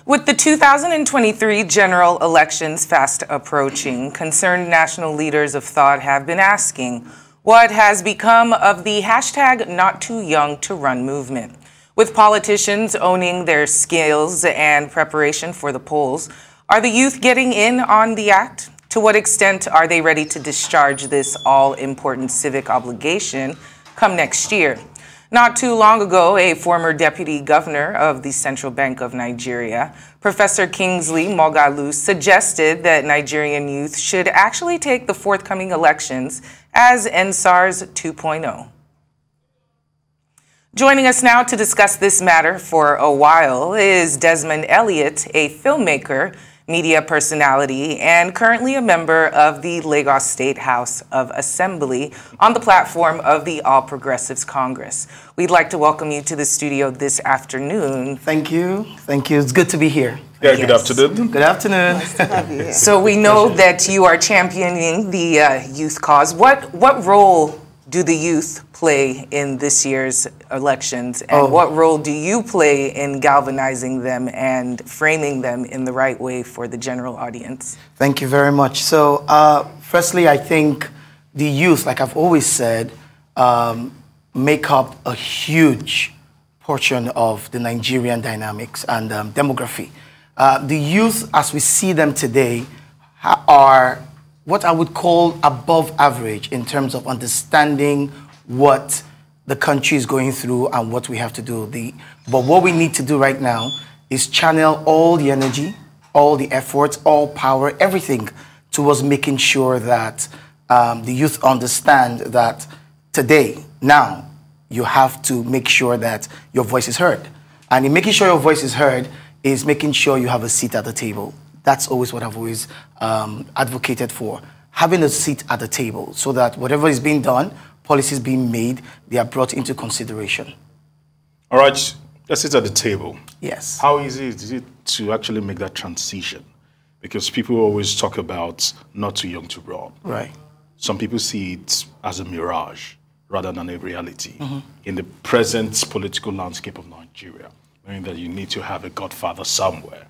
With the 2023 general elections fast approaching, concerned national leaders of thought have been asking what has become of the hashtag #NotTooYoungToRun movement. With politicians owning their skills and preparation for the polls, are the youth getting in on the act? To what extent are they ready to discharge this all-important civic obligation come next year? Not too long ago, a former deputy governor of the Central Bank of Nigeria, Professor Kingsley Moghalu, suggested that Nigerian youth should actually take the forthcoming elections as NSARS 2.0. Joining us now to discuss this matter for a while is Desmond Elliot, a filmmaker, media personality, and currently a member of the Lagos State House of Assembly on the platform of the All Progressives Congress. We'd like to welcome you to the studio this afternoon. Thank you. Thank you. It's good to be here. Yeah, good afternoon. Good afternoon. Nice to have you here. So we know that you are championing the youth cause. What role do the youth play in this year's elections, and what role do you play in galvanizing them and framing them in the right way for the general audience? Thank you very much. So firstly, I think the youth, like I've always said, make up a huge portion of the Nigerian dynamics and demography. The youth, as we see them today, are what I would call above average in terms of understanding what the country is going through and what we have to do. But what we need to do right now is channel all the energy, all the efforts, all power, everything towards making sure that the youth understand that today, now, you have to make sure that your voice is heard. And in making sure your voice is heard is making sure you have a seat at the table. That's always what I've always advocated for, having a seat at the table so that whatever is being done, policies being made, they are brought into consideration. All right, let's sit at the table. Yes. How easy is it to actually make that transition? Because people always talk about not too young to run. Right. Some people see it as a mirage rather than a reality. In the present political landscape of Nigeria, meaning that you need to have a godfather somewhere.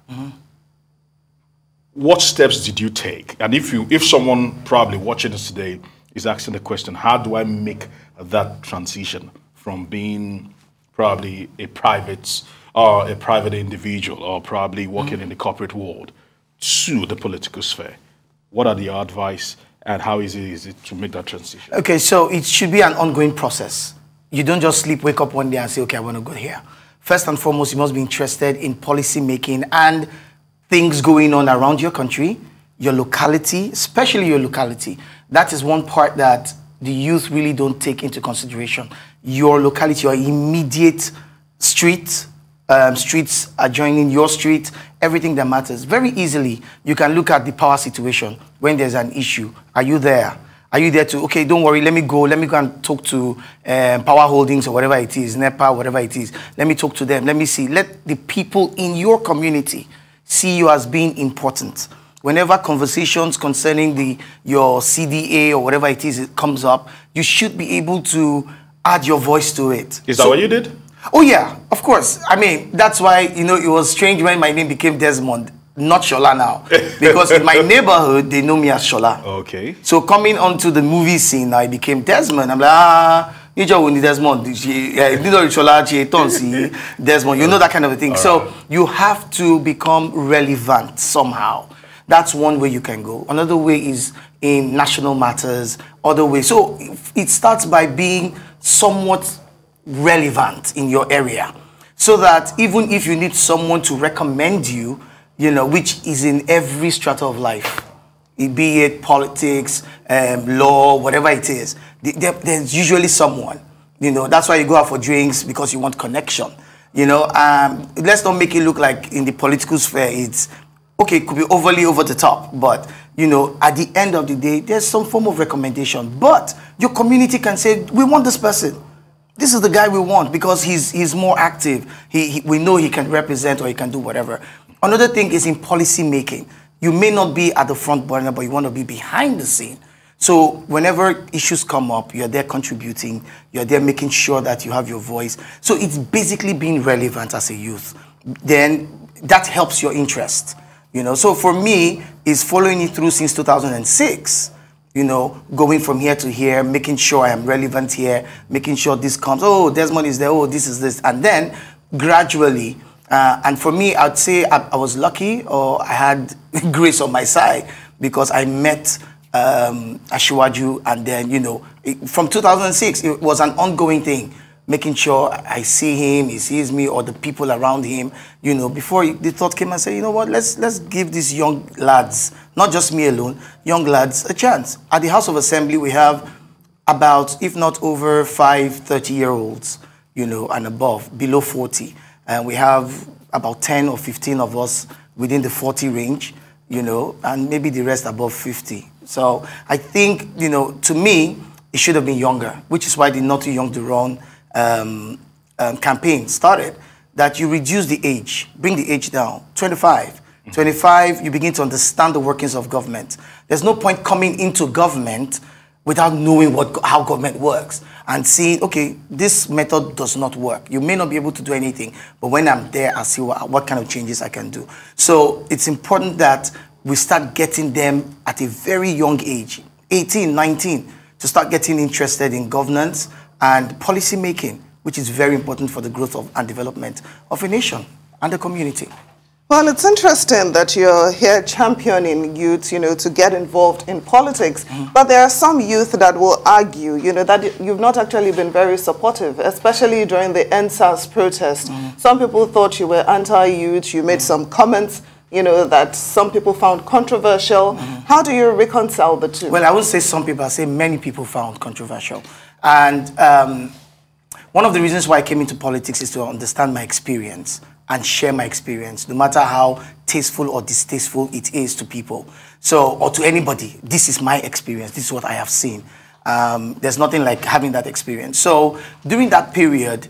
What steps did you take? And if someone probably watching us today is asking the question, how do I make that transition from being probably a private individual or probably working in the corporate world to the political sphere? What are the advice and how easy is it to make that transition? Okay, so it should be an ongoing process. You don't just sleep, wake up one day and say, okay, I want to go here. First and foremost, you must be interested in policy making and things going on around your country, your locality, especially your locality. That is one part that the youth really don't take into consideration. Your locality, your immediate streets adjoining your street, everything that matters. Very easily, you can look at the power situation when there's an issue. Are you there? Are you there to, okay, don't worry, let me go and talk to Power Holdings or whatever it is, NEPA, whatever it is. Let me talk to them. Let me see. Let the people in your community see you as being important. Whenever conversations concerning your CDA or whatever it is, it comes up, you should be able to add your voice to it. Is that what you did? Oh yeah, of course. I mean, that's why, you know, it was strange when my name became Desmond, not Shola now. Because in my neighborhood, they know me as Shola. Okay. So coming onto the movie scene, I became Desmond. I'm like, Desmond, Desmond, you know, that kind of a thing. So you have to become relevant somehow. That's one way you can go. Another way is in national matters, other way. So it starts by being somewhat relevant in your area, so that even if you need someone to recommend you, you know, which is in every strata of life, be it politics, law, whatever it is, there's usually someone. You know, that's why you go out for drinks, because you want connection. You know, let's not make it look like in the political sphere it's, okay, it could be overly over the top, but, you know, at the end of the day, there's some form of recommendation. But your community can say, we want this person. This is the guy we want because he's more active. We know he can represent or he can do whatever. Another thing is in policy making. You may not be at the front burner, but you want to be behind the scene. So whenever issues come up, you're there contributing, you're there making sure that you have your voice. So it's basically being relevant as a youth. Then that helps your interest. You know, so for me, it's following it through since 2006. You know, going from here to here, making sure I am relevant here, making sure this comes, oh, Desmond is there, oh, this is this. And then gradually, and for me, I'd say I was lucky, or I had grace on my side, because I met Asiwaju, and then, you know, from 2006, it was an ongoing thing, making sure I see him, he sees me, or the people around him, you know, before the thought came and said, you know what, let's give these young lads, not just me alone, young lads, a chance. At the House of Assembly, we have about, if not over 30-year-olds, you know, and above, below 40. And we have about 10 or 15 of us within the 40 range, you know, and maybe the rest above 50. So I think, you know, to me, it should have been younger, which is why the Not Too Young to Run campaign started, that you reduce the age, bring the age down, 25. 25, you begin to understand the workings of government. There's no point coming into government without knowing how government works and seeing, okay, this method does not work. You may not be able to do anything, but when I'm there, I'll see what kind of changes I can do. So it's important that we start getting them at a very young age, 18, 19, to start getting interested in governance and policy making, which is very important for the growth and development of a nation and a community. Well, it's interesting that you're here championing youth, you know, to get involved in politics. But there are some youth that will argue, you know, that you've not actually been very supportive, especially during the NSAS protest. Some people thought you were anti-youth. You made some comments, you know, that some people found controversial. How do you reconcile the two? Well, I would say some people, I say many people found controversial. And one of the reasons why I came into politics is to understand my experience and share my experience, no matter how tasteful or distasteful it is to people. So, or to anybody, this is my experience, this is what I have seen. There's nothing like having that experience. So, during that period,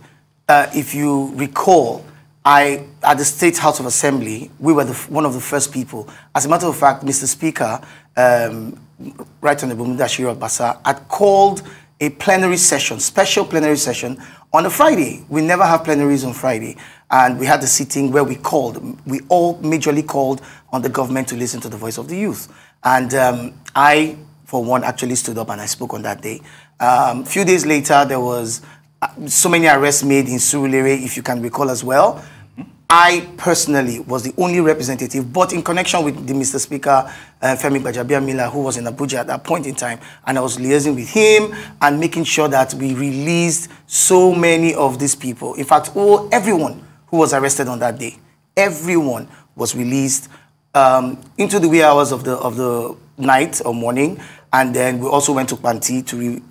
if you recall, at the State House of Assembly, we were one of the first people. As a matter of fact, Mr. Speaker, Right Honorable Mudashiru Obasa, had called a plenary session, special plenary session, on a Friday. We never have plenaries on Friday. And we had a sitting where we all majorly called on the government to listen to the voice of the youth. And I, for one, actually stood up and I spoke on that day. A few days later, there was so many arrests made in Surulere, if you can recall as well. I personally was the only representative, but in connection with the Mr. Speaker, Femi Gbajabiamila, who was in Abuja at that point in time, and I was liaising with him and making sure that we released so many of these people. In fact, everyone who was arrested on that day, everyone was released into the wee hours of the night or morning, and then we also went to Panti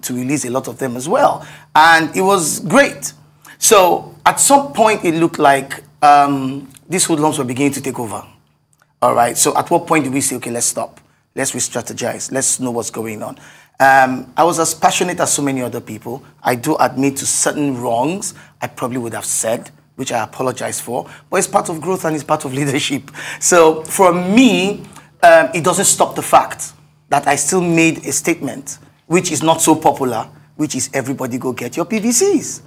to release a lot of them as well, and it was great. So at some point, it looked like these hoodlums were beginning to take over. All right, so at what point do we say, okay, let's stop, let's re-strategize, let's know what's going on. I was as passionate as so many other people. I do admit to certain wrongs I probably would have said, which I apologize for, but it's part of growth and it's part of leadership. So for me, it doesn't stop the fact that I still made a statement, which is not so popular, which is everybody go get your PVCs.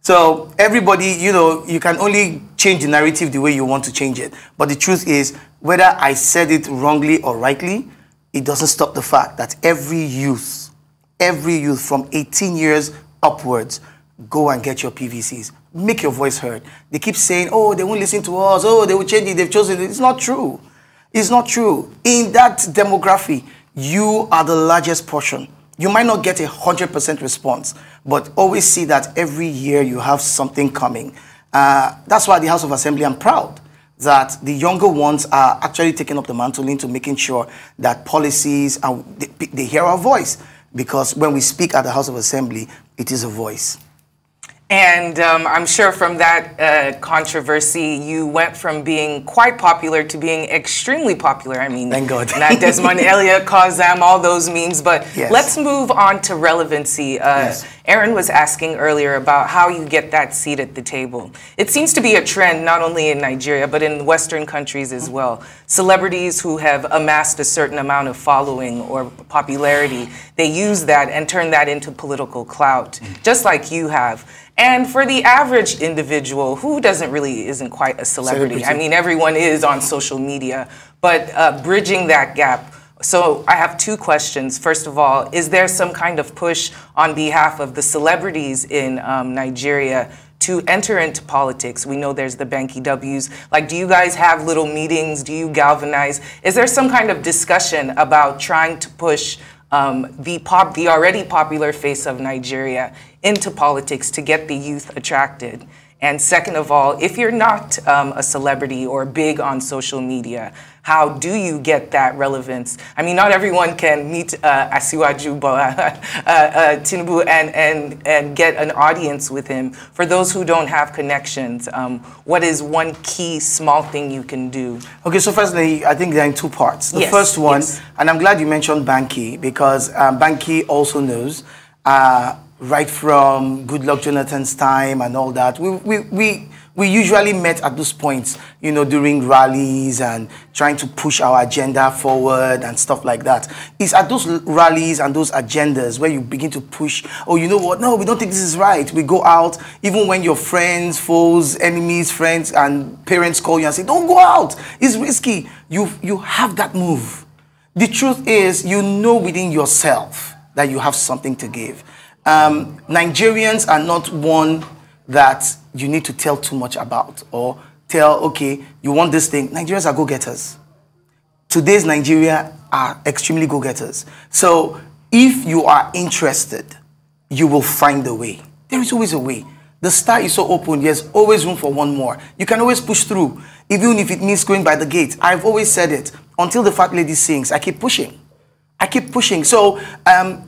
So everybody, you know, you can only change the narrative the way you want to change it. But the truth is, whether I said it wrongly or rightly, it doesn't stop the fact that every youth from 18 years upwards, go and get your PVCs. Make your voice heard. They keep saying, oh, they won't listen to us. Oh, they will change it. They've chosen it. It's not true. It's not true. In that demography, you are the largest portion. You might not get 100% response, but always see that every year you have something coming. That's why at the House of Assembly, I'm proud that the younger ones are actually taking up the mantle into making sure that policies, they hear our voice. Because when we speak at the House of Assembly, it is a voice. And I'm sure from that controversy, you went from being quite popular to being extremely popular. I mean, thank God. Not Desmond Elliot, Kazam, all those memes. But yes. Let's move on to relevancy. Yes. Aaron was asking earlier about how you get that seat at the table. It seems to be a trend not only in Nigeria, but in Western countries as well. Celebrities who have amassed a certain amount of following or popularity, they use that and turn that into political clout, just like you have. And for the average individual who isn't quite a celebrity, I mean, everyone is on social media, but bridging that gap. So I have two questions. First of all, is there some kind of push on behalf of the celebrities in Nigeria to enter into politics? We know there's the Banky W's. Like, do you guys have little meetings? Do you galvanize? Is there some kind of discussion about trying to push the already popular face of Nigeria into politics to get the youth attracted? And second of all, if you're not a celebrity or big on social media, how do you get that relevance? I mean, not everyone can meet Asiwaju Tinubu and get an audience with him. For those who don't have connections, what is one key small thing you can do? Okay, so firstly, I think they're in two parts. The first one, and I'm glad you mentioned Banky, because Banky also knows right from Goodluck Jonathan's time and all that, we usually met at those points, you know, during rallies and trying to push our agenda forward and stuff like that. It's at those rallies and those agendas where you begin to push, oh, you know what, no, we don't think this is right. We go out, even when your friends, foes, enemies, friends, and parents call you and say, don't go out, it's risky. You have that move. The truth is, you know within yourself that you have something to give. Nigerians are not one that you need to tell too much about or tell, okay, you want this thing. Nigerians are go-getters. Today's Nigeria are extremely go-getters. So if you are interested, you will find a way. There is always a way. The star is so open, there's always room for one more. You can always push through, even if it means going by the gate. I've always said it, until the fat lady sings, I keep pushing. I keep pushing. So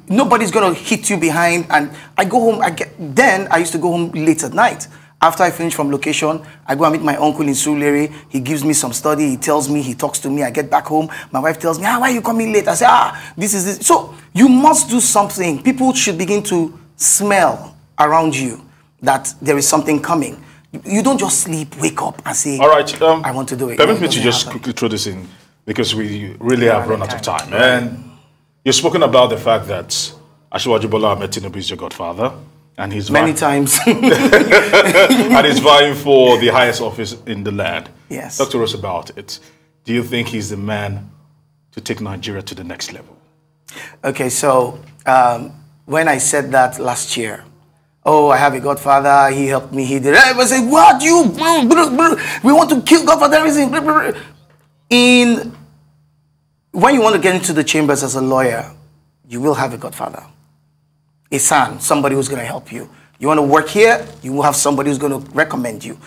nobody's going to hit you behind. And I go home. Then I used to go home late at night. After I finish from location, I go and meet my uncle in Surulere. He gives me some study. He tells me, he talks to me. I get back home. My wife tells me, why are you coming late? I say, this is this. So you must do something. People should begin to smell around you that there is something coming. You don't just sleep, wake up and say, all right, I want to do it. Permit me to just quickly throw this in, because we really have run out of time. And you've spoken about the fact that Asiwaju Bola Ahmed Tinubu is your godfather, and he's many times, and he's vying for the highest office in the land. Yes. Talk to us about it. Do you think he's the man to take Nigeria to the next level? Okay, so when I said that last year, oh, I have a godfather, he helped me, he did it. Everybody said, what, you, we want to kill godfatherism. When you want to get into the chambers as a lawyer, you will have a godfather, a son, somebody who's going to help you. You want to work here, you will have somebody who's going to recommend you.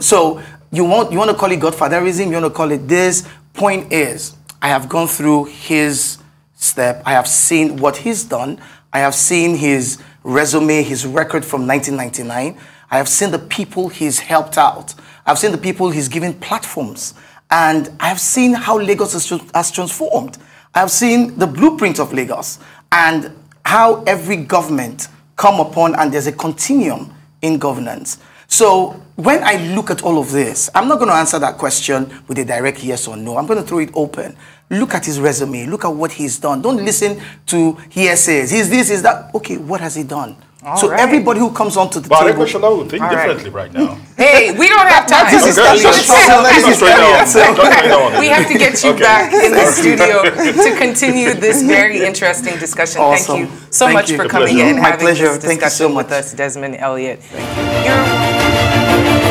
So you want to call it godfatherism, you want to call it this. Point is, I have gone through his step. I have seen what he's done. I have seen his resume, his record from 1999. I have seen the people he's helped out. I've seen the people he's given platforms. And I have seen how Lagos has transformed. I have seen the blueprint of Lagos and how every government come upon, and there's a continuum in governance. So when I look at all of this, I'm not going to answer that question with a direct yes or no. I'm going to throw it open. Look at his resume. Look at what he's done. Don't listen to hearsays. He's this, he's that. Okay, what has he done? Everybody who comes onto the table. I would think differently right now. Hey, we don't have time. This is we have to get you back in the studio to continue this very interesting discussion. Awesome. Thank you so much for coming in and having this discussion Thank you so much with us, Desmond Elliot. Thank you.